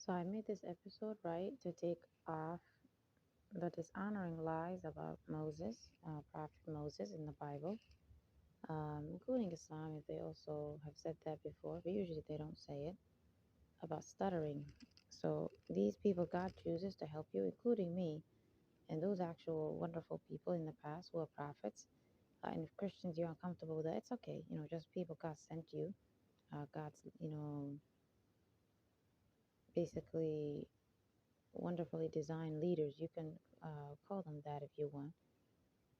So I made this episode, right, to take off the dishonoring lies about Moses, Prophet Moses in the Bible, including Islam, if they also have said that before, but usually they don't say it, about stuttering. So these people God chooses to help you, including me, and those actual wonderful people in the past who are prophets. And if Christians, you're uncomfortable with that, it's okay. Just people God sent you. God's, basically wonderfully designed leaders. You can call them that if you want.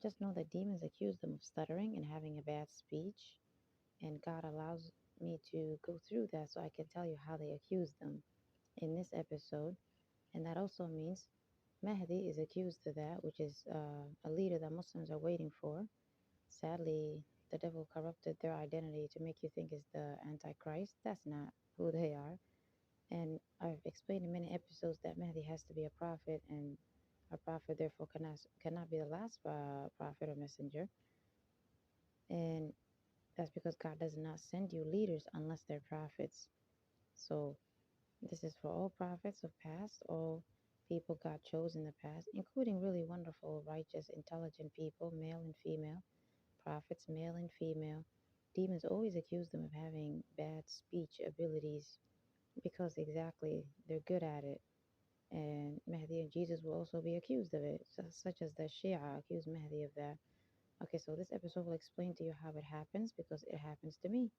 Just know that demons accuse them of stuttering and having a bad speech, and God allows me to go through that so I can tell you how they accuse them in this episode. And that also means Mahdi is accused of that, which is a leader that Muslims are waiting for. Sadly, the devil corrupted their identity to make you think is the Antichrist. That's not who they are. And I've explained in many episodes that Mahdi has to be a prophet, and a prophet therefore cannot be the last prophet or messenger. And that's because God does not send you leaders unless they're prophets. So this is for all prophets of past, all people God chose in the past, including really wonderful, righteous, intelligent people, male and female, prophets, male and female. Demons always accuse them of having bad speech abilities because exactly they're good at it. And Mahdi and Jesus will also be accused of it, such as the Shia accuse Mahdi of that. Okay, so this episode will explain to you how it happens because it happens to me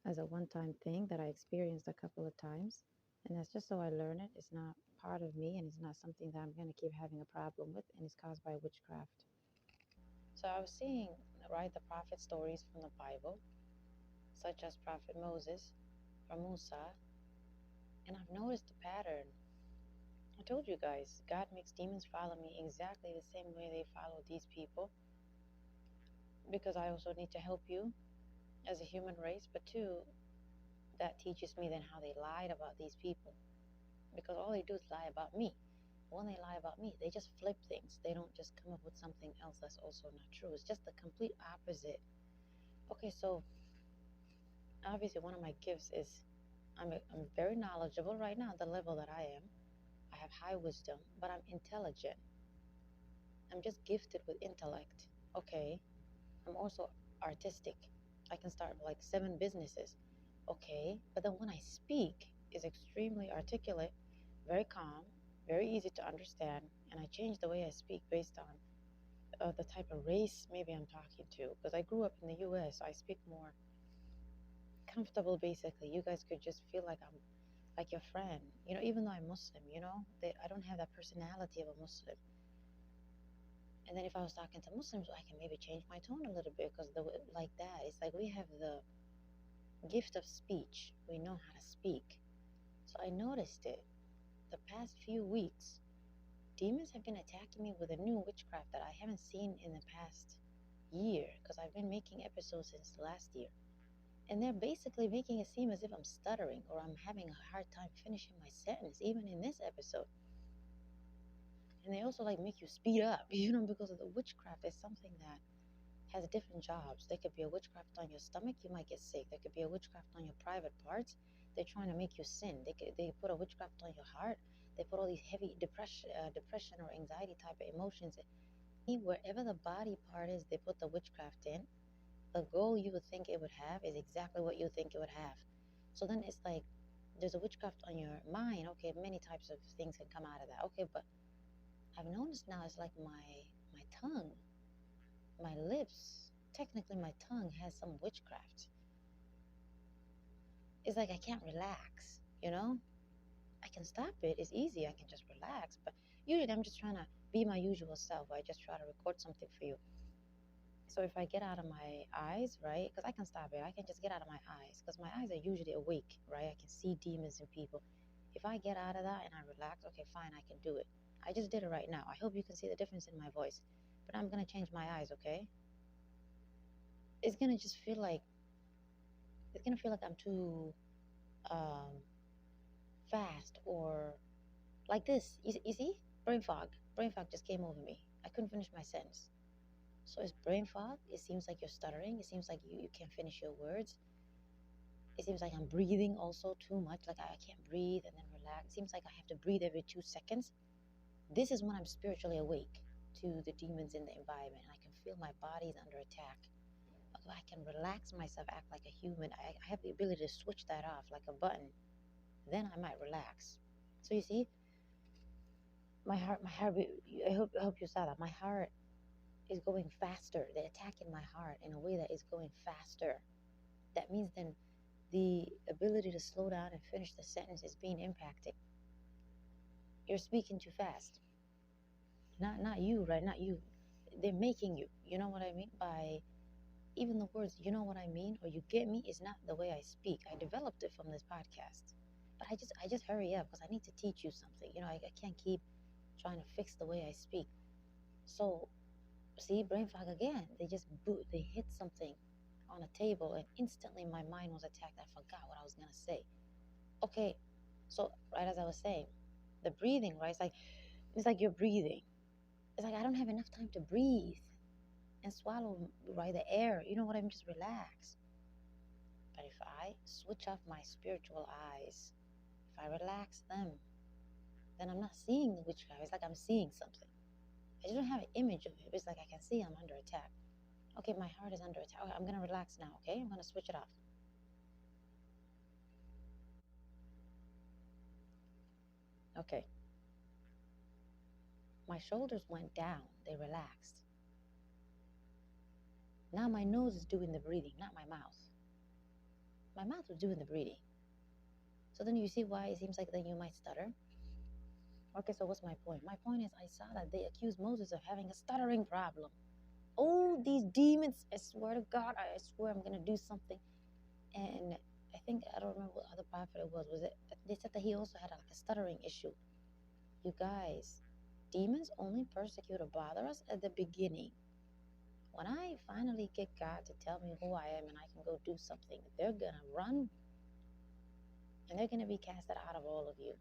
as a one time thing that I experienced a couple of times. And that's just so I learn it. It's not part of me and it's not something that I'm going to keep having a problem with, and it's caused by witchcraft. So I was seeing, right, the prophet stories from the Bible, such as Prophet Moses or Musa, and I've noticed a pattern. I told you guys, God makes demons follow me exactly the same way they follow these people because I also need to help you as a human race, but two, that teaches me then how they lied about these people because all they do is lie about me. When they lie about me, they just flip things. They don't just come up with something else that's also not true. It's just the complete opposite. Okay, so obviously one of my gifts is I'm very knowledgeable right now at the level that I am. I have high wisdom, but I'm intelligent. I'm just gifted with intellect. Okay, I'm also artistic. I can start like 7 businesses. Okay, but then when I speak is extremely articulate, very calm, very easy to understand, and I change the way I speak based on the type of race maybe I'm talking to. Because I grew up in the U.S., so I speak more comfortable. Basically, you guys could just feel like I'm like your friend. Even though I'm Muslim, I don't have that personality of a Muslim. And then if I was talking to Muslims, I can maybe change my tone a little bit because like that, it's like we have the gift of speech. We know how to speak. So I noticed it the past few weeks. Demons have been attacking me with a new witchcraft that I haven't seen in the past year because I've been making episodes since last year. And they're basically making it seem as if I'm stuttering or I'm having a hard time finishing my sentence, even in this episode. And they also like make you speed up, because of the witchcraft is something that has different jobs. There could be a witchcraft on your stomach, you might get sick. There could be a witchcraft on your private parts. They're trying to make you sin. They put a witchcraft on your heart. They put all these heavy depression or anxiety type of emotions. Wherever the body part is, they put the witchcraft in. The goal you would think it would have is exactly what you think it would have. So then it's like there's a witchcraft on your mind. Okay, many types of things can come out of that. Okay, but I've noticed now it's like my tongue, my lips. Technically, my tongue has some witchcraft. It's like I can't relax. I can stop it. It's easy. I can just relax. But usually, I'm just trying to be my usual self. I just try to record something for you. So if I get out of my eyes, right, because I can stop it, I can just get out of my eyes because my eyes are usually awake, right? I can see demons in people. If I get out of that and I relax, okay, fine, I can do it. I just did it right now. I hope you can see the difference in my voice. But I'm going to change my eyes, okay? It's going to just feel like, I'm too um, fast or like this. You see? Brain fog. Brain fog just came over me. I couldn't finish my sentence. So it's brain fog. It seems like you're stuttering. It seems like you can't finish your words. It seems like I'm breathing also too much. Like I can't breathe and then relax. It seems like I have to breathe every 2 seconds. This is when I'm spiritually awake to the demons in the environment. I can feel my body's under attack. Although I can relax myself, act like a human. I have the ability to switch that off like a button. Then I might relax. So you see, my heart. I hope you saw that. My heart is going faster. They attack in my heart in a way that is going faster. That means then the ability to slow down and finish the sentence is being impacted. You're speaking too fast. Not you, right? Not you. They're making you. You know what I mean? By even the words, you know what I mean, or you get me, is not the way I speak. I developed it from this podcast. But I just hurry up because I need to teach you something. I can't keep trying to fix the way I speak. So see, brain fog again. They hit something on a table and instantly my mind was attacked. I forgot what I was gonna say. Okay, so right as I was saying, the breathing, right? It's like you're breathing. It's like I don't have enough time to breathe and swallow, right, the air. You know what I mean? Just relax. But if I switch off my spiritual eyes, if I relax them, then I'm not seeing the witchcraft. It's like I'm seeing something. I just don't have an image of it. It's like I can see I'm under attack. Okay, my heart is under attack. Okay, I'm gonna relax now. Okay, I'm gonna switch it off. Okay, my shoulders went down. They relaxed. Now my nose is doing the breathing, not my mouth. My mouth was doing the breathing. So then you see why it seems like then you might stutter. Okay, so what's my point? My point is I saw that they accused Moses of having a stuttering problem. Oh, these demons, I swear to God, I swear I'm gonna do something. And I think I don't remember what other prophet it was. Was it they said that he also had like a stuttering issue? You guys, demons only persecute or bother us at the beginning. When I finally get God to tell me who I am and I can go do something, they're gonna run and they're gonna be casted out of all of you.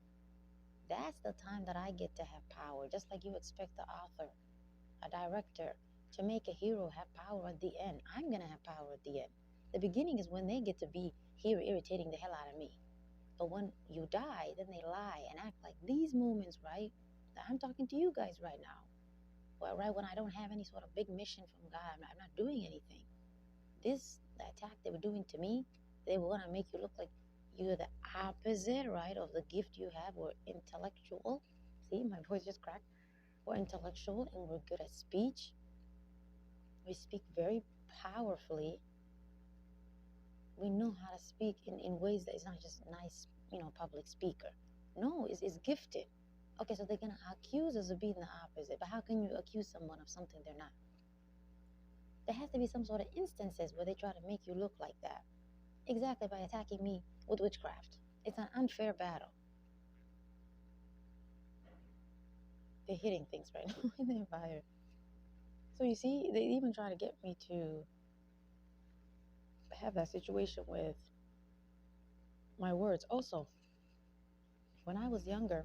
That's the time that I get to have power, just like you expect the author, a director, to make a hero have power at the end. I'm gonna have power at the end. The beginning is when they get to be here irritating the hell out of me. But when you die, then they lie and act like these moments, right? I'm talking to you guys right now. Well, right when I don't have any sort of big mission from God, I'm not doing anything. The attack they were doing to me, they were gonna make you look like you're the opposite, right, of the gift you have. We're intellectual. See, my voice just cracked. We're intellectual and we're good at speech. We speak very powerfully. We know how to speak in ways that is not just nice, public speaker. No, it's gifted. Okay, so they're gonna accuse us of being the opposite. But how can you accuse someone of something they're not? There has to be some sort of instances where they try to make you look like that. Exactly, by attacking me with witchcraft. It's an unfair battle. They're hitting things right now in the environment. So you see, they even try to get me to have that situation with my words. Also, when I was younger,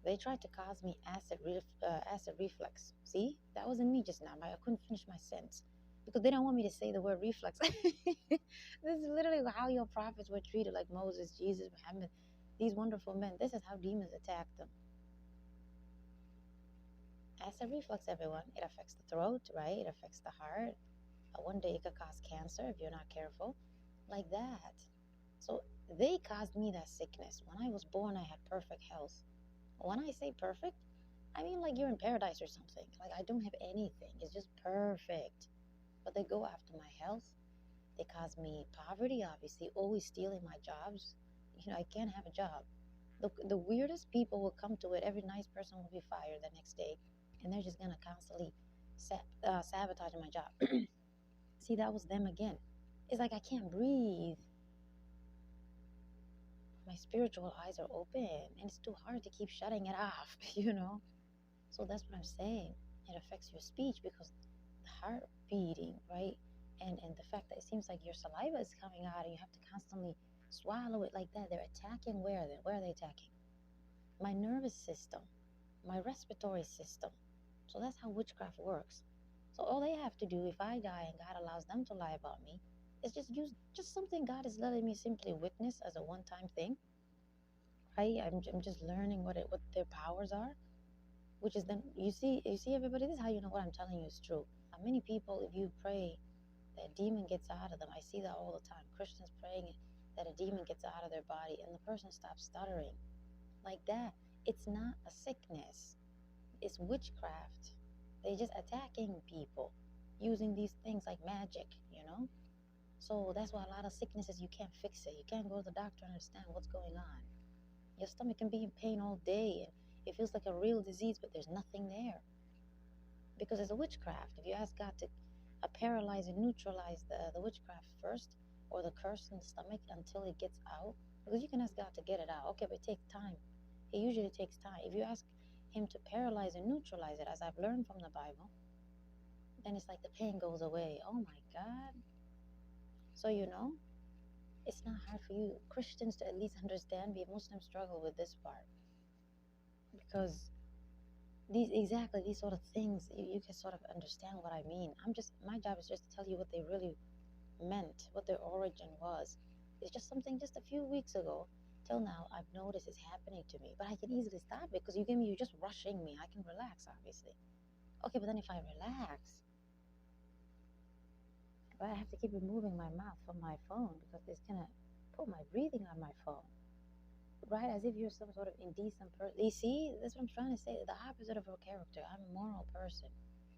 they tried to cause me acid reflux. See, that wasn't me just now. I couldn't finish my sentence because they don't want me to say the word reflux. This is literally how your prophets were treated, like Moses, Jesus, Muhammad, these wonderful men. This is how demons attacked them. Acid reflux, everyone. It affects the throat, right? It affects the heart. One day it could cause cancer if you're not careful, like that. So they caused me that sickness. When I was born, I had perfect health. When I say perfect, I mean like you're in paradise or something. Like I don't have anything. It's just perfect. But they go after my health. They cause me poverty, obviously, always stealing my jobs. I can't have a job. The weirdest people will come to it. Every nice person will be fired the next day. And they're just going to constantly sabotage my job. See, that was them again. It's like I can't breathe. My spiritual eyes are open and it's too hard to keep shutting it off. So that's what I'm saying. It affects your speech because the heart beating, right? And the fact that it seems like your saliva is coming out and you have to constantly swallow it like that. They're attacking where? Where are they attacking? My nervous system, my respiratory system. So that's how witchcraft works. So all they have to do, if I die and God allows them to lie about me, It's just just something God is letting me simply witness as a one-time thing, right? I'm just learning what their powers are, which is then you see everybody. This is how you know what I'm telling you is true. Many people, if you pray that demon gets out of them, I see that all the time. Christians praying that a demon gets out of their body and the person stops stuttering like that. It's not a sickness. It's witchcraft. They're just attacking people using these things like magic. So that's why a lot of sicknesses, you can't fix it. You can't go to the doctor and understand what's going on. Your stomach can be in pain all day and it feels like a real disease, but there's nothing there because it's a witchcraft. If you ask God to paralyze and neutralize the witchcraft first, or the curse in the stomach until it gets out, because you can ask God to get it out. Okay, but it takes time. It usually takes time. If you ask Him to paralyze and neutralize it, as I've learned from the Bible, then it's like the pain goes away. Oh my God. So, it's not hard for you Christians to at least understand. We Muslims struggle with this part because these sort of things, you can sort of understand what I mean. My job is just to tell you what they really meant, what their origin was. It's just something just a few weeks ago till now I've noticed is happening to me. But I can easily stop it because you're just rushing me. I can relax, obviously. Okay, but then if I relax, but I have to keep removing my mouth from my phone because it's gonna put my breathing on my phone. Right, as if you're some sort of indecent person. You see, that's what I'm trying to say. The opposite of a character. I'm a moral person,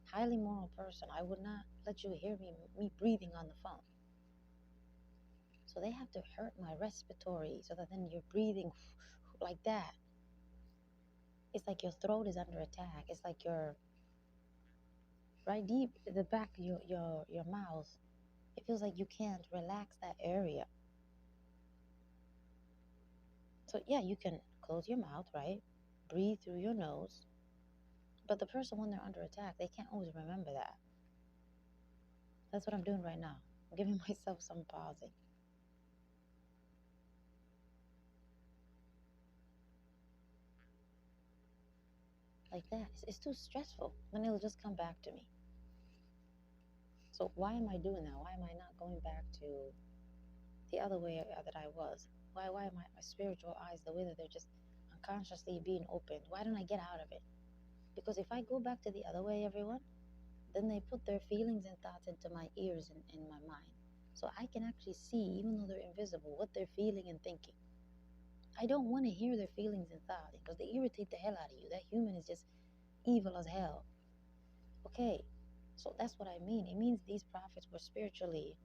highly moral person. I would not let you hear me breathing on the phone. So they have to hurt my respiratory so that then you're breathing like that. It's like your throat is under attack. It's like you're right deep in the back of your mouth. It feels like you can't relax that area. So yeah, you can close your mouth, right? Breathe through your nose. But the person, when they're under attack, they can't always remember that. That's what I'm doing right now. I'm giving myself some pausing. Like that. It's too stressful. Then it'll just come back to me. So why am I doing that? Why am I not going back to the other way that I was? Why am my spiritual eyes the way that they're just unconsciously being opened? Why don't I get out of it? Because if I go back to the other way, everyone, then they put their feelings and thoughts into my ears and in my mind. So I can actually see, even though they're invisible, what they're feeling and thinking. I don't want to hear their feelings and thoughts because they irritate the hell out of you. That human is just evil as hell. Okay, so that's what I mean. It means these prophets were spiritually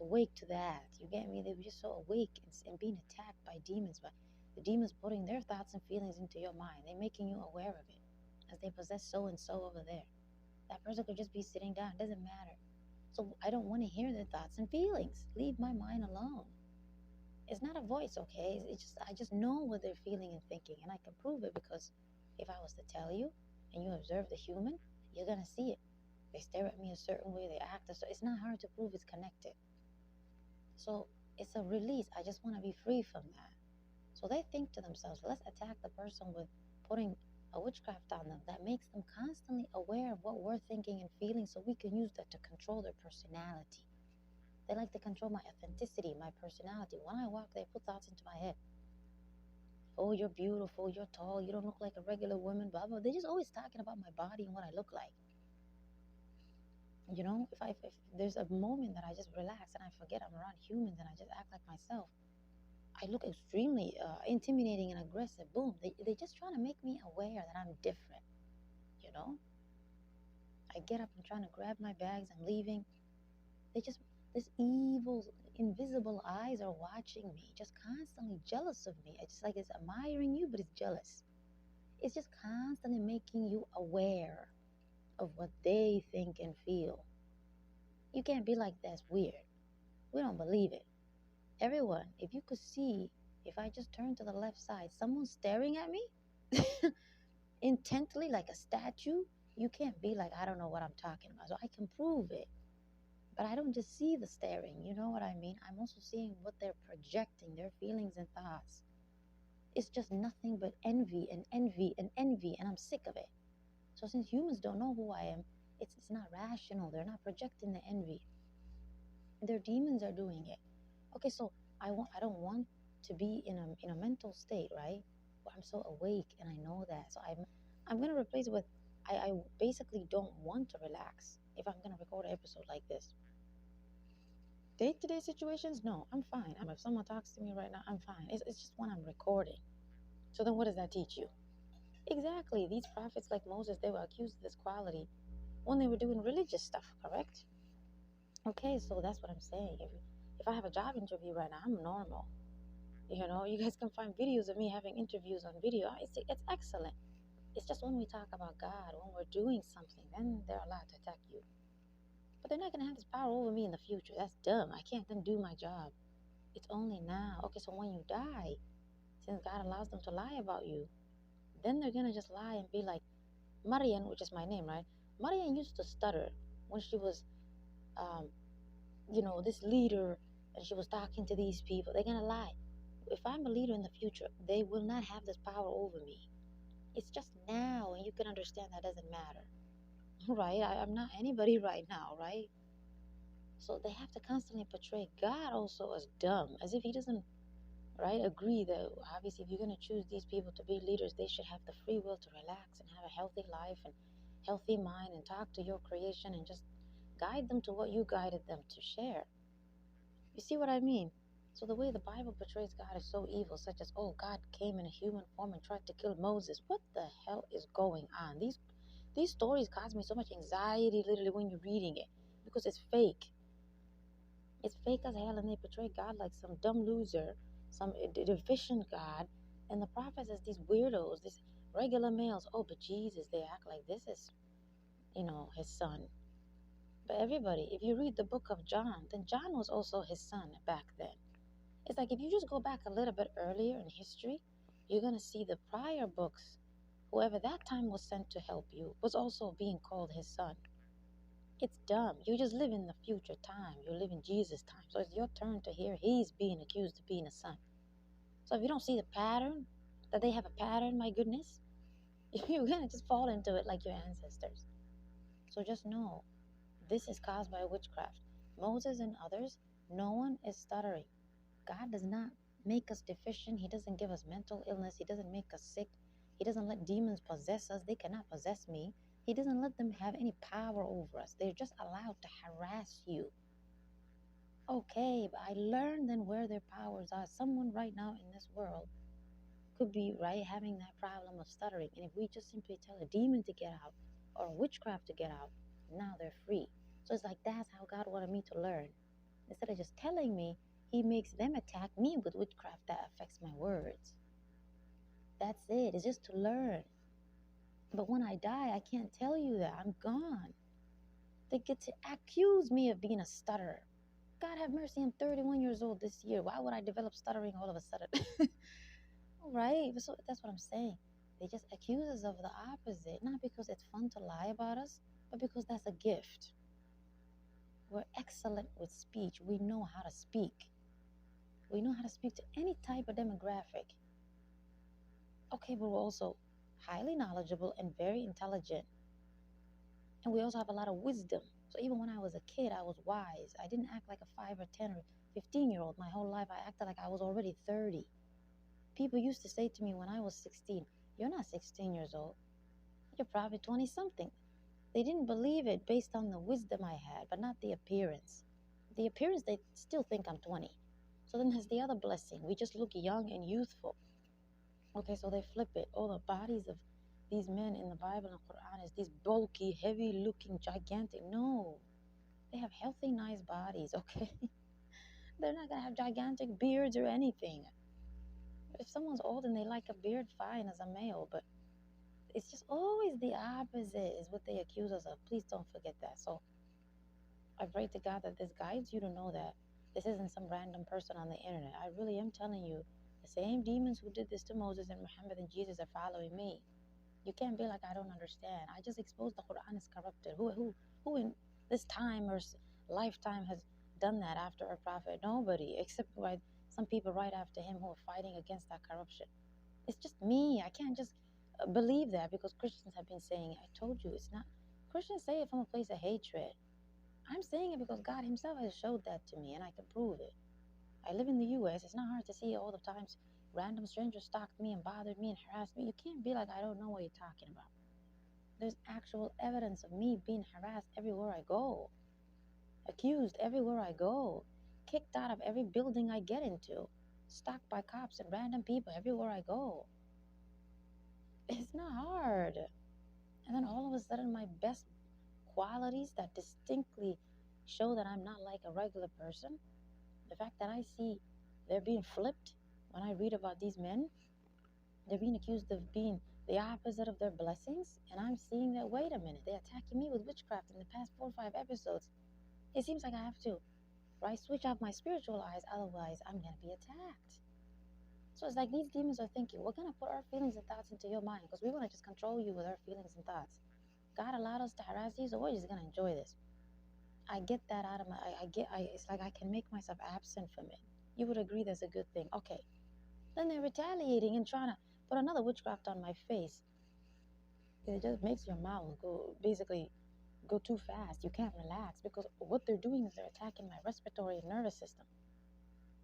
awake to that. You get me? They were just so awake and being attacked by demons, by the demons putting their thoughts and feelings into your mind. They're making you aware of it as they possess so and so over there. That person could just be sitting down. It doesn't matter. So I don't want to hear their thoughts and feelings. Leave my mind alone. It's not a voice, okay? It's just I just know what they're feeling and thinking, and I can prove it because if I was to tell you and you observe the human, you're gonna see it. They stare at me a certain way, they act so it's not hard to prove it's connected. So it's a release. I just want to be free from that. So they think to themselves, let's attack the person with putting a witchcraft on them that makes them constantly aware of what we're thinking and feeling so we can use that to control their personality. They like to control my authenticity, my personality. When I walk, they put thoughts into my head. Oh, you're beautiful, you're tall, you don't look like a regular woman, blah, blah. They're just always talking about my body and what I look like. If there's a moment that I just relax and I forget I'm around humans and I just act like myself, I look extremely intimidating and aggressive. Boom. They're just trying to make me aware that I'm different. You know? I get up, I'm trying to grab my bags, I'm leaving. This evil, invisible eyes are watching me, just constantly jealous of me. It's just like it's admiring you, but it's jealous. It's just constantly making you aware of what they think and feel. You can't be like that's weird. We don't believe it. Everyone, if you could see, if I just turn to the left side, someone's staring at me intently like a statue, you can't be like, I don't know what I'm talking about. So I can prove it. But I don't just see the staring, you know what I mean? I'm also seeing what they're projecting, their feelings and thoughts. It's just nothing but envy and envy and envy, and I'm sick of it. So since humans don't know who I am, it's not rational. They're not projecting the envy. Their demons are doing it. Okay, so I don't want to be in a mental state, right? Where I'm so awake and I know that. So I'm gonna replace it with I basically don't want to relax if I'm gonna record an episode like this. Day-to-day situations, no, I'm fine. If someone talks to me right now, I'm fine. It's just when I'm recording. So then what does that teach you? Exactly. These prophets like Moses, they were accused of this quality when they were doing religious stuff, correct? Okay, so that's what I'm saying. If I have a job interview right now, I'm normal. You guys can find videos of me having interviews on video. It's excellent. It's just when we talk about God, when we're doing something, then they're allowed to attack you. But they're not going to have this power over me in the future. That's dumb. I can't then do my job. It's only now. Okay, so when you die, since God allows them to lie about you, then they're going to just lie and be like, Marian, which is my name, right? Marian used to stutter when she was, um, this leader, and she was talking to these people. They're going to lie. If I'm a leader in the future, they will not have this power over me. It's just now, and you can understand that doesn't matter, right? I'm not anybody right now, right? So they have to constantly portray God also as dumb, as if he doesn't, right, agree that obviously if you're going to choose these people to be leaders, they should have the free will to relax and have a healthy life and healthy mind and talk to your creation and just guide them to what you guided them to share. You see what I mean? So the way the Bible portrays God is so evil, such as, oh, God came in a human form and tried to kill Moses. What the hell is going on? These stories cause me so much anxiety literally when you're reading it because it's fake. It's fake as hell, and they portray God like some dumb loser, some deficient God, and the prophets as these weirdos, these regular males. Oh, but Jesus, they act like this is, his son. But everybody, if you read the book of John, then John was also his son back then. It's like if you just go back a little bit earlier in history, you're going to see the prior books. Whoever that time was sent to help you was also being called his son. It's dumb. You just live in the future time. You live in Jesus' time. So it's your turn to hear he's being accused of being a son. So if you don't see the pattern, that they have a pattern, my goodness, you're going to just fall into it like your ancestors. So just know, this is caused by witchcraft. Moses and others, no one is stuttering. God does not make us deficient. He doesn't give us mental illness. He doesn't make us sick. He doesn't let demons possess us. They cannot possess me. He doesn't let them have any power over us. They're just allowed to harass you. Okay, but I learned then where their powers are. Someone right now in this world could be, right, having that problem of stuttering. And if we just simply tell a demon to get out or witchcraft to get out, now they're free. So it's like that's how God wanted me to learn. Instead of just telling me, he makes them attack me with witchcraft that affects my words. That's it. It's just to learn. But when I die, I can't tell you that. I'm gone. They get to accuse me of being a stutterer. God have mercy, I'm 31 years old this year. Why would I develop stuttering all of a sudden? Right? So that's what I'm saying. They just accuse us of the opposite. Not because it's fun to lie about us, but because that's a gift. We're excellent with speech. We know how to speak. We know how to speak to any type of demographic. Okay, but we're also highly knowledgeable and very intelligent. And we also have a lot of wisdom. So even when I was a kid, I was wise. I didn't act like a 5 or 10 or 15-year-old. My whole life, I acted like I was already 30. People used to say to me when I was 16, you're not 16 years old. You're probably 20 something. They didn't believe it based on the wisdom I had, but not the appearance. The appearance, they still think I'm 20. So then there's the other blessing. We just look young and youthful. Okay, so they flip it. All the bodies of these men in the Bible and Qur'an is these bulky, heavy-looking, gigantic. No, they have healthy, nice bodies, okay? They're not going to have gigantic beards or anything. If someone's old and they like a beard, fine as a male, but it's just always the opposite is what they accuse us of. Please don't forget that. So I pray to God that this guides you to know that this isn't some random person on the internet. I really am telling you, the same demons who did this to Moses and Muhammad and Jesus are following me. You can't be like, I don't understand. I just exposed the Quran is corrupted. Who in this time or lifetime has done that after a prophet? Nobody, except by some people right after him who are fighting against that corruption. It's just me. I can't just believe that because Christians have been saying it. I told you it's not. Christians say it from a place of hatred. I'm saying it because God Himself has showed that to me, and I can prove it. I live in the U.S. It's not hard to see all the times random strangers stalked me and bothered me and harassed me. You can't be like, I don't know what you're talking about. There's actual evidence of me being harassed everywhere I go, accused everywhere I go, kicked out of every building I get into, stalked by cops and random people everywhere I go. It's not hard. And then all of a sudden, my best qualities that distinctly show that I'm not like a regular person, the fact that I see they're being flipped when I read about these men, they're being accused of being the opposite of their blessings, and I'm seeing that, wait a minute, they're attacking me with witchcraft in the past 4 or 5 episodes. It seems like I have to, right, switch off my spiritual eyes, otherwise I'm going to be attacked. So it's like these demons are thinking, we're going to put our feelings and thoughts into your mind because we want to just control you with our feelings and thoughts. God allowed us to harass you, so we're just going to enjoy this. I get that out of my, it's like I can make myself absent from it. You would agree that's a good thing. Okay. Then they're retaliating and trying to put another witchcraft on my face. It just makes your mouth go too fast. You can't relax because what they're doing is they're attacking my respiratory and nervous system.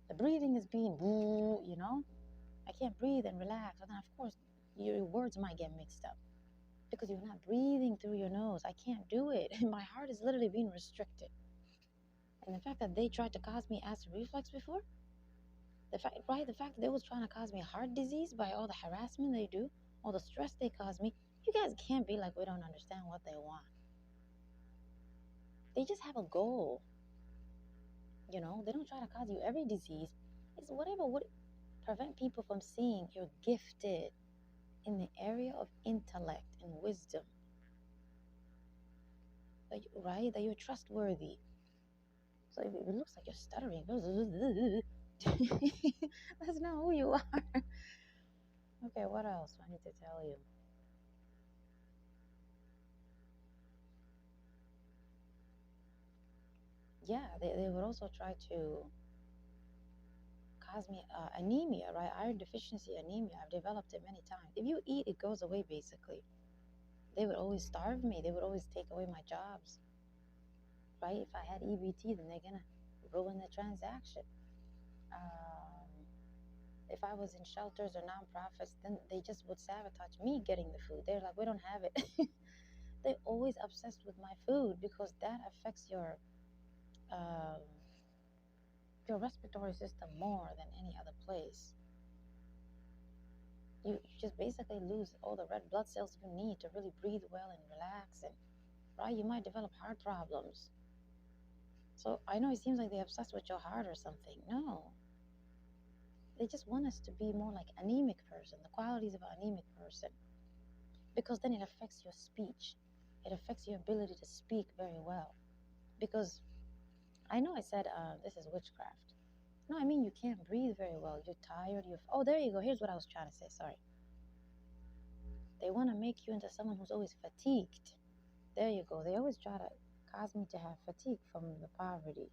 The breathing is being, I can't breathe and relax. And then, of course, your words might get mixed up because you're not breathing through your nose. I can't do it. My heart is literally being restricted. And the fact that they tried to cause me acid reflux before, the fact that they was trying to cause me heart disease by all the harassment they do, all the stress they cause me, you guys can't be like, we don't understand what they want. They just have a goal. They don't try to cause you every disease. It's whatever would prevent people from seeing you're gifted in the area of intellect and wisdom. That you're trustworthy. So if it looks like you're stuttering, that's not who you are. Okay, what else do I need to tell you? Yeah, they would also try to cause me anemia, right? Iron deficiency anemia. I've developed it many times. If you eat, it goes away basically. They would always starve me. They would always take away my jobs, right? If I had EBT, then they're going to ruin the transaction. If I was in shelters or nonprofits, then they just would sabotage me getting the food. They're like, we don't have it. They're always obsessed with my food because that affects uh, your respiratory system more than any other place. You just basically lose all the red blood cells you need to really breathe well and relax, and right, you might develop heart problems. So I know it seems like they're obsessed with your heart or something. No, they just want us to be more like anemic person, the qualities of an anemic person, because then it affects your speech. It affects your ability to speak very well. Because I know I said this is witchcraft. No, I mean you can't breathe very well. You're tired. Oh, there you go. Here's what I was trying to say. Sorry. They want to make you into someone who's always fatigued. There you go. They always try to cause me to have fatigue from the poverty.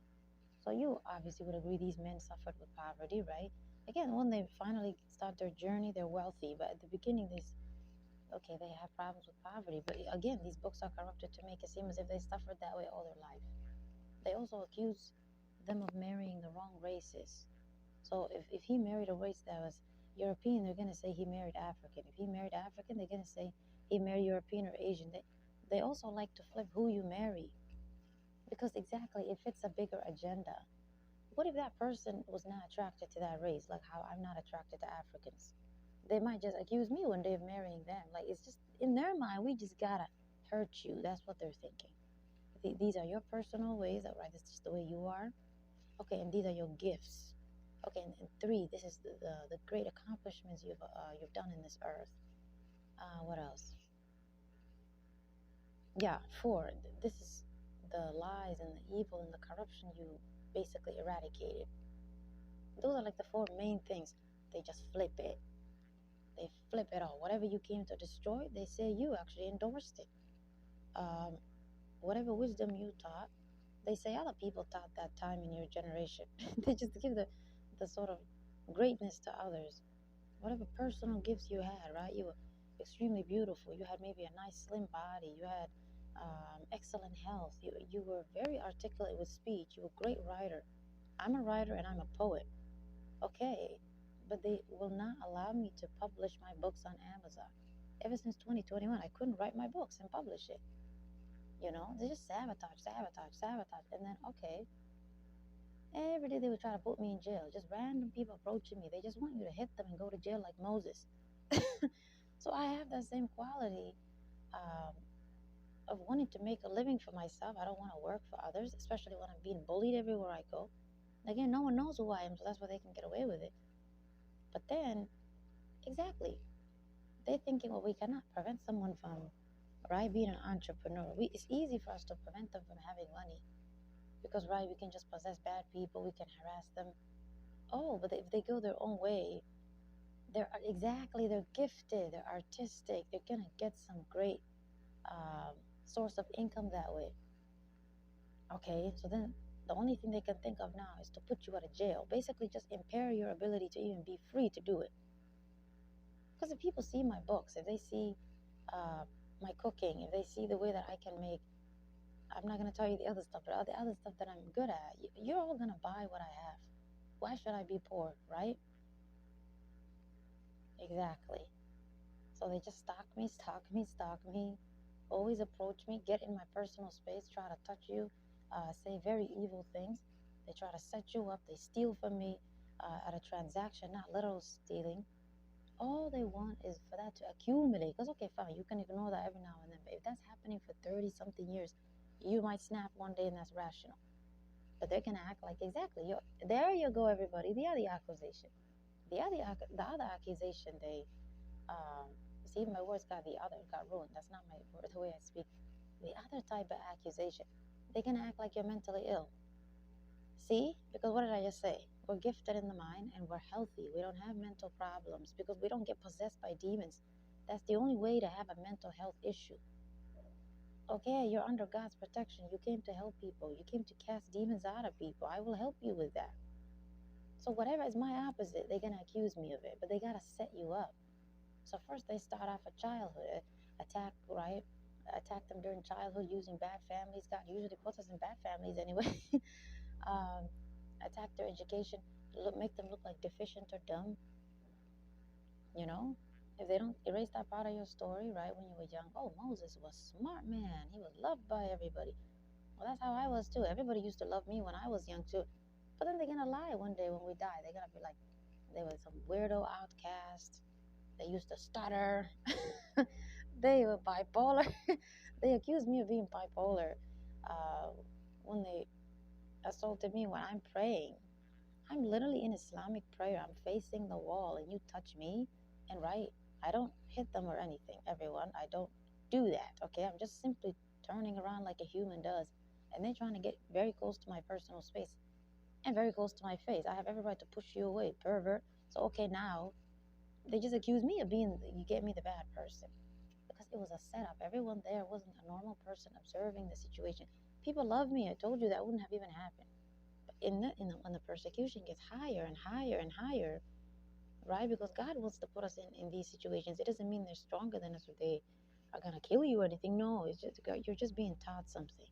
So you obviously would agree these men suffered with poverty, right? Again, when they finally start their journey, they're wealthy. But at the beginning, they have problems with poverty. But again, these books are corrupted to make it seem as if they suffered that way all their life. They also accuse them of marrying the wrong races. So if he married a race that was European, they're going to say he married African. If he married African, they're going to say he married European or Asian. They also like to flip who you marry because exactly it fits a bigger agenda. What if that person was not attracted to that race, like how I'm not attracted to Africans? They might just accuse me one day of marrying them. Like it's just in their mind, we just gotta hurt you. That's what they're thinking. These are your personal ways, right? This is just the way you are. Okay, and these are your gifts. Okay, and 3, this is the great accomplishments you've done in this earth. What else? Yeah, 4, this is the lies and the evil and the corruption you basically eradicated. Those are like the 4 main things. They just flip it. They flip it all. Whatever you came to destroy, they say you actually endorsed it. Whatever wisdom you taught, they say other people taught that time in your generation. They just give the sort of greatness to others. Whatever personal gifts you had, right? You were extremely beautiful. You had maybe a nice slim body. You had excellent health. You were very articulate with speech. You were a great writer. I'm a writer and I'm a poet. Okay, but they will not allow me to publish my books on Amazon. Ever since 2021, I couldn't write my books and publish it. They just sabotage, sabotage, sabotage. And then, okay, every day they would try to put me in jail. Just random people approaching me. They just want you to hit them and go to jail like Moses. So I have that same quality um, of wanting to make a living for myself. I don't want to work for others, especially when I'm being bullied everywhere I go. Again, no one knows who I am, so that's why they can get away with it. But then, exactly, they're thinking, well, we cannot prevent someone from, right, being an entrepreneur. It's easy for us to prevent them from having money because, right, we can just possess bad people, we can harass them. Oh, but if they go their own way, they're gifted, they're artistic, they're gonna get some great um, source of income that way. Okay, so then the only thing they can think of now is to put you out of jail, basically just impair your ability to even be free to do it. Because if people see my books, if they see uh, my cooking, if they see the way that I can make, I'm not gonna tell you the other stuff, but all the other stuff that I'm good at, you're all gonna buy what I have. Why should I be poor, right? Exactly. So they just stalk me, stalk me, stalk me, always approach me, get in my personal space, try to touch you, say very evil things. They try to set you up, they steal from me at a transaction, not literal stealing. All they want is for that to accumulate. Because, okay, fine, you can ignore that every now and then. But if that's happening for 30 something years, you might snap one day and that's rational. But they're going to act like, exactly, there you go, everybody. The other accusation. The other accusation, um, see, my words got ruined. That's not my word, the way I speak. The other type of accusation, they're going to act like you're mentally ill. See? Because what did I just say? We're gifted in the mind and we're healthy. We don't have mental problems because we don't get possessed by demons. That's the only way to have a mental health issue. Okay, you're under God's protection. You came to help people. You came to cast demons out of people. I will help you with that. So whatever is my opposite, they're going to accuse me of it, but they got to set you up. So first they start off a childhood attack, right? Attack them during childhood using bad families. God usually puts us in bad families anyway. Attack their education, make them look like deficient or dumb. You know, if they don't erase that part of your story, right, when you were young, oh, Moses was smart, man. He was loved by everybody. Well, that's how I was too. Everybody used to love me when I was young too. But then they're gonna lie one day when we die. They're gonna be like, they were some weirdo outcast. They used to stutter. They were bipolar. They accused me of being bipolar when they assaulted me when I'm praying. I'm literally in Islamic prayer. I'm facing the wall and you touch me. And right, I don't hit them or anything, everyone. I don't do that, okay? I'm just simply turning around like a human does. And they're trying to get very close to my personal space and very close to my face. I have every right to push you away, pervert. So, okay, now they just accuse me of being, you get me, the bad person. Because it was a setup. Everyone there wasn't a normal person observing the situation. People love me. I told you that wouldn't have even happened. When the persecution gets higher and higher and higher, right? Because God wants to put us in these situations. It doesn't mean they're stronger than us or they are going to kill you or anything. No, it's just you're just being taught something.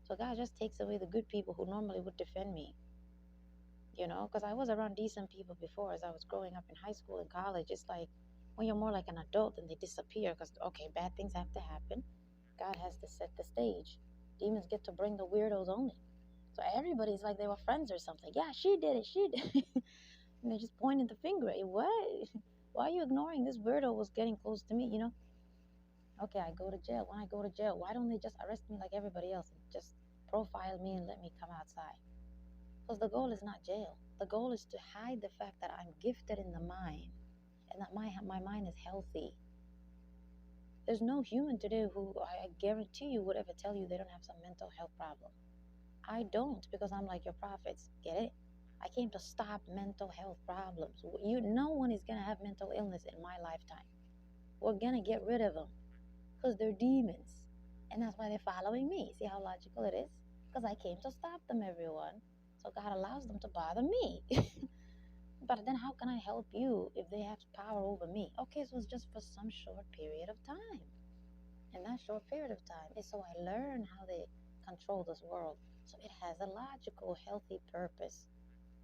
So God just takes away the good people who normally would defend me, because I was around decent people before as I was growing up in high school and college. It's like when you're more like an adult and they disappear because, okay, bad things have to happen. God has to set the stage. Demons get to bring the weirdos only. So everybody's like they were friends or something. Yeah, she did it. She did it. And they're just pointing the finger at you. What? Why are you ignoring this weirdo was getting close to me? Okay, I go to jail. When I go to jail, why don't they just arrest me like everybody else and just profile me and let me come outside? Because the goal is not jail. The goal is to hide the fact that I'm gifted in the mind and that my mind is healthy. There's no human today who I guarantee you would ever tell you they don't have some mental health problem. I don't, because I'm like your prophets. Get it? I came to stop mental health problems. No one is going to have mental illness in my lifetime. We're going to get rid of them because they're demons. And that's why they're following me. See how logical it is? Because I came to stop them, everyone. So God allows them to bother me. But then how can I help you if they have power over me? Okay, so it's just for some short period of time. in that short period of time. It's so I learn how they control this world. So it has a logical, healthy purpose.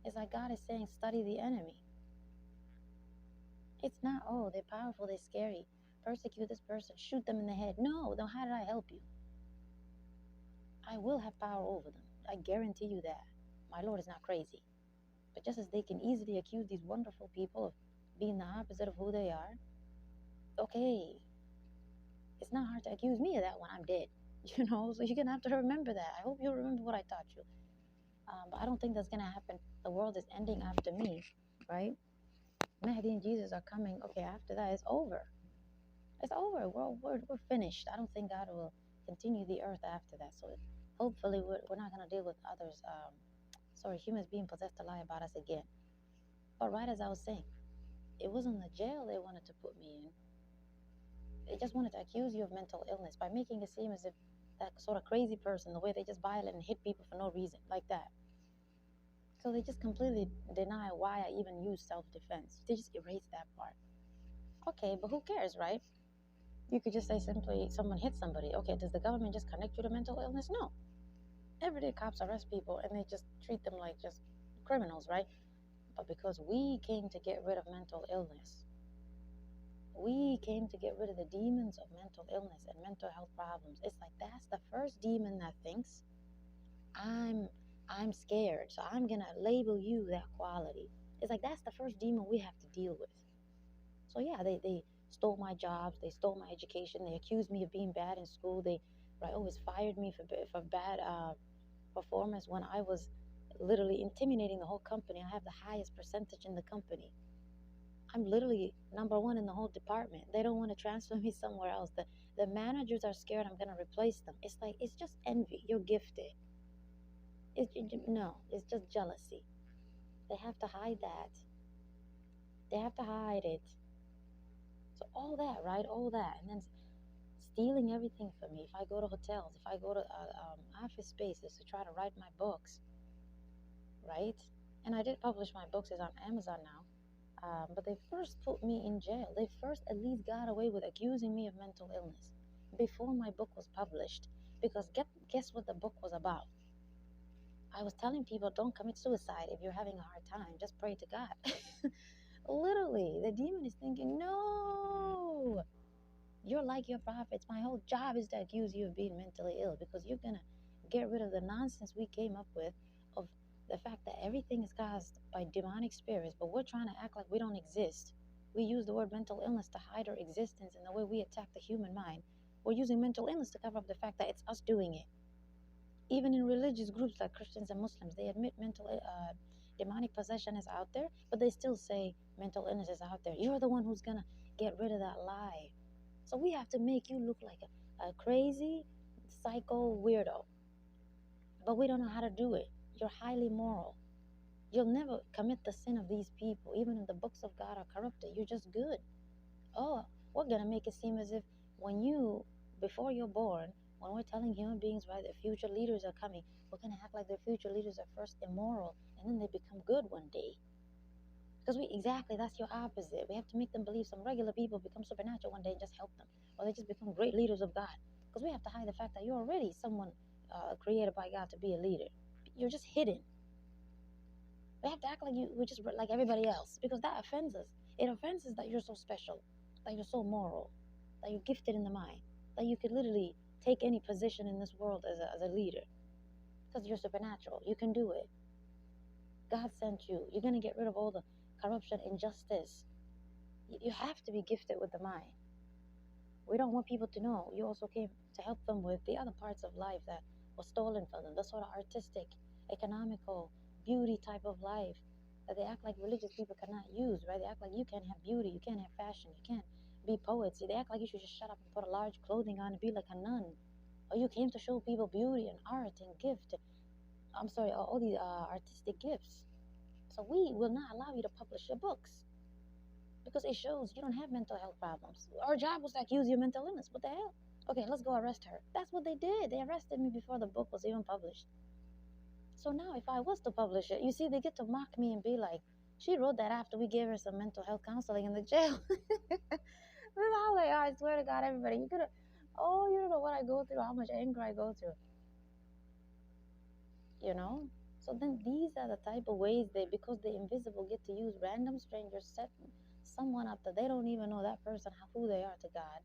It's like God is saying, study the enemy. It's not, oh, they're powerful, they're scary. Persecute this person, shoot them in the head. No, then how did I help you? I will have power over them. I guarantee you that. My Lord is not crazy. But just as they can easily accuse these wonderful people of being the opposite of who they are, okay, it's not hard to accuse me of that when I'm dead. So you're going to have to remember that. I hope you remember what I taught you. But I don't think that's going to happen. The world is ending after me, right? Mahdi and Jesus are coming. Okay, after that, it's over. It's over. We're finished. I don't think God will continue the earth after that. So hopefully we're not going to deal with others. Humans being possessed to lie about us again. But right as I was saying, it wasn't the jail they wanted to put me in. They just wanted to accuse you of mental illness by making it seem as if that sort of crazy person, the way they just violate and hit people for no reason, like that. So they just completely deny why I even use self-defense. They just erase that part. Okay, but who cares, right? You could just say simply, someone hit somebody. Okay, does the government just connect you to mental illness? No. Everyday cops arrest people and they just treat them like just criminals, right? But because we came to get rid of mental illness, we came to get rid of the demons of mental illness and mental health problems. It's like that's the first demon that thinks I'm scared, so I'm gonna label you that quality. It's like that's the first demon we have to deal with. So yeah, they stole my jobs, they stole my education, they accused me of being bad in school. They always fired me for bad performance when I was literally intimidating the whole company. I have the highest percentage in the company. I'm literally number one in the whole department. They don't want to transfer me somewhere else. The managers are scared I'm gonna replace them. It's like it's just envy. You're gifted. No, it's just jealousy. They have to hide that. They have to hide it. So all that, right? All that, and then stealing everything from me. If I go to hotels, if I go to office spaces to try to write my books, right? And I did publish my books. It's on Amazon now. But they first put me in jail. They first at least got away with accusing me of mental illness before my book was published. Because guess what the book was about? I was telling people, don't commit suicide if you're having a hard time. Just pray to God. Literally, the demon is thinking, no, you're like your prophets. My whole job is to accuse you of being mentally ill because you're going to get rid of the nonsense we came up with of the fact that everything is caused by demonic spirits, but we're trying to act like we don't exist. We use the word mental illness to hide our existence, and the way we attack the human mind, we're using mental illness to cover up the fact that it's us doing it. Even in religious groups like Christians and Muslims, they admit demonic possession is out there, but they still say mental illness is out there. You're the one who's going to get rid of that lie. So we have to make you look like a crazy, psycho weirdo. But we don't know how to do it. You're highly moral. You'll never commit the sin of these people. Even if the books of God are corrupted, you're just good. Oh, we're going to make it seem as if before you're born, when we're telling human beings, right, their future leaders are coming, we're going to act like their future leaders are first immoral and then they become good one day. Because that's your opposite. We have to make them believe some regular people become supernatural one day and just help them. Or they just become great leaders of God. Because we have to hide the fact that you're already someone created by God to be a leader. You're just hidden. We have to act like we're just like everybody else. Because that offends us. It offends us that you're so special. That you're so moral. That you're gifted in the mind. That you could literally take any position in this world as a leader. Because you're supernatural. You can do it. God sent you. You're going to get rid of all the corruption, injustice. You have to be gifted with the mind. We don't want people to know you also came to help them with the other parts of life that was stolen from them, the sort of artistic, economical, beauty type of life that they act like religious people cannot use, right? They act like you can't have beauty, you can't have fashion, you can't be poets. They act like you should just shut up and put a large clothing on and be like a nun. Or you came to show people beauty and art and gift. All these artistic gifts. So we will not allow you to publish your books because it shows you don't have mental health problems. Our job was to accuse you of mental illness. What the hell? Okay, let's go arrest her. That's what they did. They arrested me before the book was even published. So now if I was to publish it, you see, they get to mock me and be like, she wrote that after we gave her some mental health counseling in the jail. This is how they are. I swear to God, everybody. Oh, you don't know what I go through, how much anger I go through, you know? So then these are the type of ways they, because the invisible get to use random strangers, set someone up that they don't even know that person, who they are to God.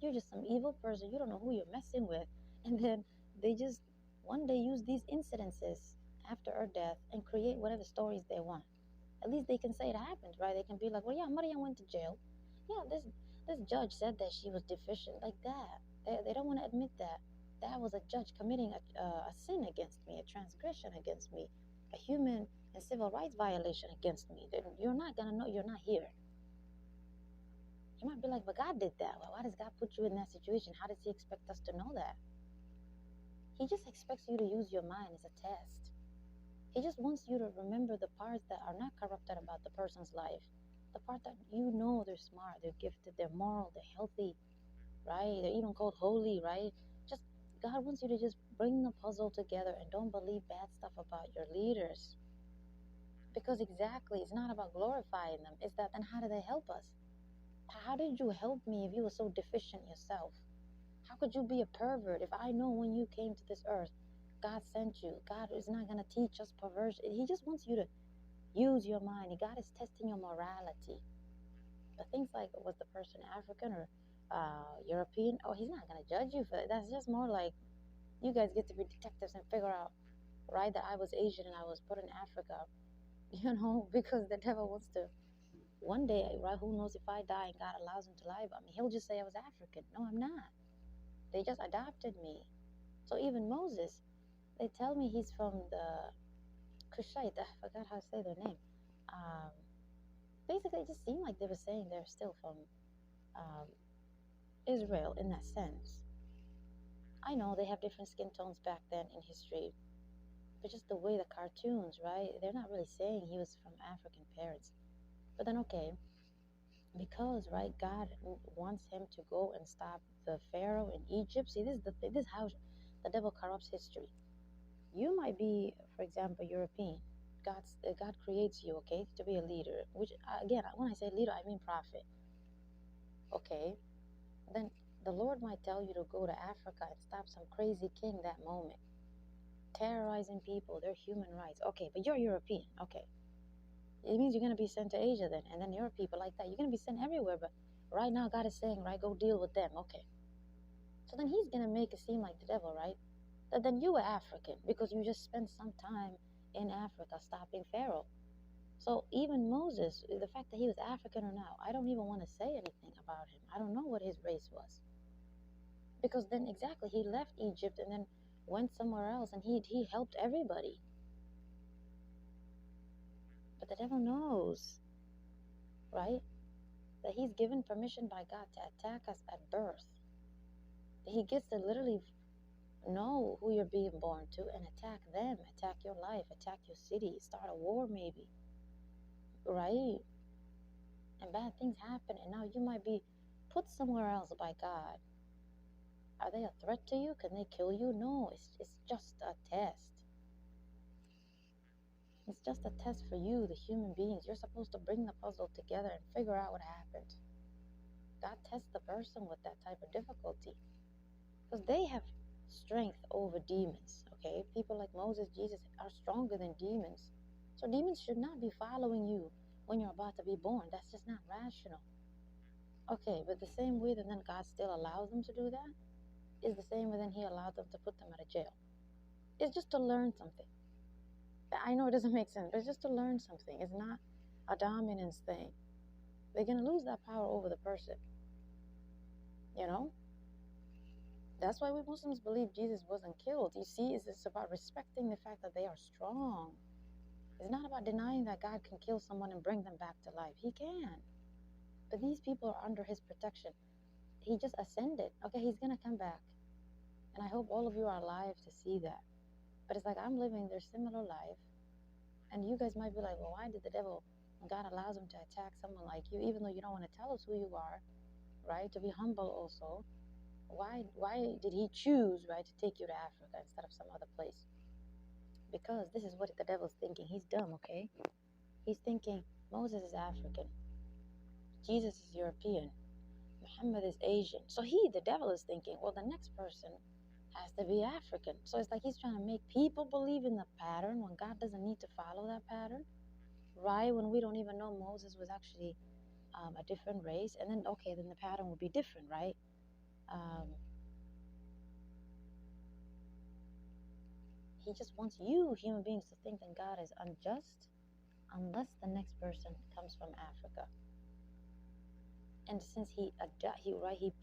You're just some evil person. You don't know who you're messing with. And then they just one day use these incidences after her death and create whatever stories they want. At least they can say it happened, right? They can be like, well, yeah, Maryam went to jail. Yeah, this judge said that she was deficient, like that. They don't want to admit that. That was a judge committing a sin against me, a transgression against me, a human and civil rights violation against me. Then you're not going to know, you're not here. You might be like, but God did that. Well, why does God put you in that situation? How does He expect us to know that? He just expects you to use your mind as a test. He just wants you to remember the parts that are not corrupted about the person's life. The part that you know they're smart, they're gifted, they're moral, they're healthy, right? They're even called holy, right? Just God wants you to just bring the puzzle together and don't believe bad stuff about your leaders. Because exactly, it's not about glorifying them. It's that then how do they help us? How did you help me if you were so deficient yourself? How could you be a pervert if I know when you came to this earth, God sent you? God is not going to teach us perversion. He just wants you to use your mind. God is testing your morality. But things like, was the person African or European? Oh, He's not going to judge you for that. That's just more like you guys get to be detectives and figure out, right, that I was Asian and I was put in Africa, because the devil wants to. One day, right, who knows if I die and God allows him to lie about me, he'll just say I was African. No, I'm not. They just adopted me. So even Moses, they tell me he's from the Cushite. I forgot how to say their name. Um, Basically, it just seemed like they were saying they're still from um, Israel in that sense. I know they have different skin tones back then in history, but just the way the cartoons, right? They're not really saying he was from African parents. But then, okay, because right, God wants him to go and stop the Pharaoh in Egypt. See, this is how the devil corrupts history. You might be, for example, European. God creates you, okay, to be a leader. Which again, when I say leader, I mean prophet. Okay, then the Lord might tell you to go to Africa and stop some crazy king that moment, terrorizing people, their human rights. Okay, but you're European. Okay, it means you're gonna be sent to Asia then, and then your people like that. You're gonna be sent everywhere. But right now, God is saying, right, go deal with them. Okay, so then He's gonna make it seem like the devil, right? That then you were African because you just spent some time in Africa stopping Pharaoh. So even Moses, the fact that he was African or not, I don't even want to say anything about him. I don't know what his race was. Because then exactly he left Egypt and then went somewhere else and he helped everybody. But the devil knows, right? That he's given permission by God to attack us at birth. That he gets to literally know who you're being born to and attack them, attack your life, attack your city, start a war maybe, right? And bad things happen and now you might be put somewhere else by God. Are they a threat to you? Can they kill you? No, it's just a test. It's just a test for you, the human beings. You're supposed to bring the puzzle together and figure out what happened. God tests the person with that type of difficulty because they have strength over demons, okay? People like Moses, Jesus are stronger than demons. So demons should not be following you when you're about to be born. That's just not rational. Okay, but the same way that then God still allows them to do that is the same way then He allowed them to put them out of jail. It's just to learn something. I know it doesn't make sense, but it's just to learn something. It's not a dominance thing. They're going to lose that power over the person. You know? That's why we Muslims believe Jesus wasn't killed. You see, it's about respecting the fact that they are strong. It's not about denying that God can kill someone and bring them back to life. He can. But these people are under His protection. He just ascended. Okay, He's going to come back. And I hope all of you are alive to see that. But it's like I'm living their similar life. And you guys might be like, well, why did the devil, God allows him to attack someone like you, even though you don't want to tell us who you are, right? To be humble also. Why did He choose, right, to take you to Africa instead of some other place? Because this is what the devil's thinking. He's dumb, okay? He's thinking Moses is African, Jesus is European. Muhammad is Asian. So the devil is thinking, well, the next person has to be African. So it's like he's trying to make people believe in the pattern when God doesn't need to follow that pattern, right? When we don't even know Moses was actually a different race. And then, okay, then the pattern would be different, right? Um, he just wants you, human beings, to think that God is unjust unless the next person comes from Africa. And since he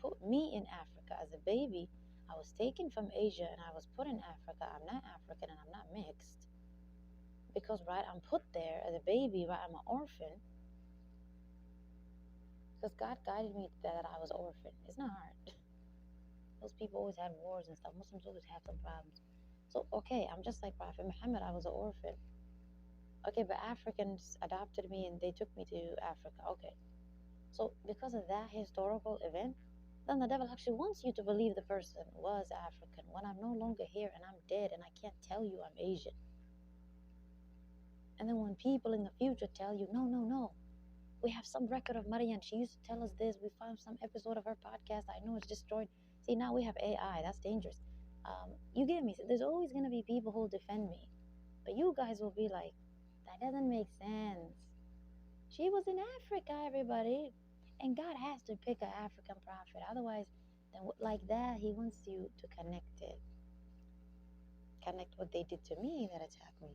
put me in Africa as a baby, I was taken from Asia and I was put in Africa. I'm not African and I'm not mixed because right, I'm put there as a baby. Right, I'm an orphan because God guided me that I was orphan. It's not hard. Those people always had wars and stuff. Muslims always have some problems. So okay, I'm just like Prophet Muhammad. I was an orphan. Okay, but Africans adopted me and they took me to Africa. Okay, so because of that historical event, then the devil actually wants you to believe the person was African when I'm no longer here and I'm dead and I can't tell you I'm Asian. And then when people in the future tell you, no, no, no, we have some record of Marian, she used to tell us this, we found some episode of her podcast, I know it's destroyed. See, now we have AI, that's dangerous. You get me? So there's always going to be people who will defend me. But you guys will be like, that doesn't make sense. She was in Africa, everybody. And God has to pick an African prophet. Otherwise, then like that, he wants you to connect it. Connect what they did to me that attacked me.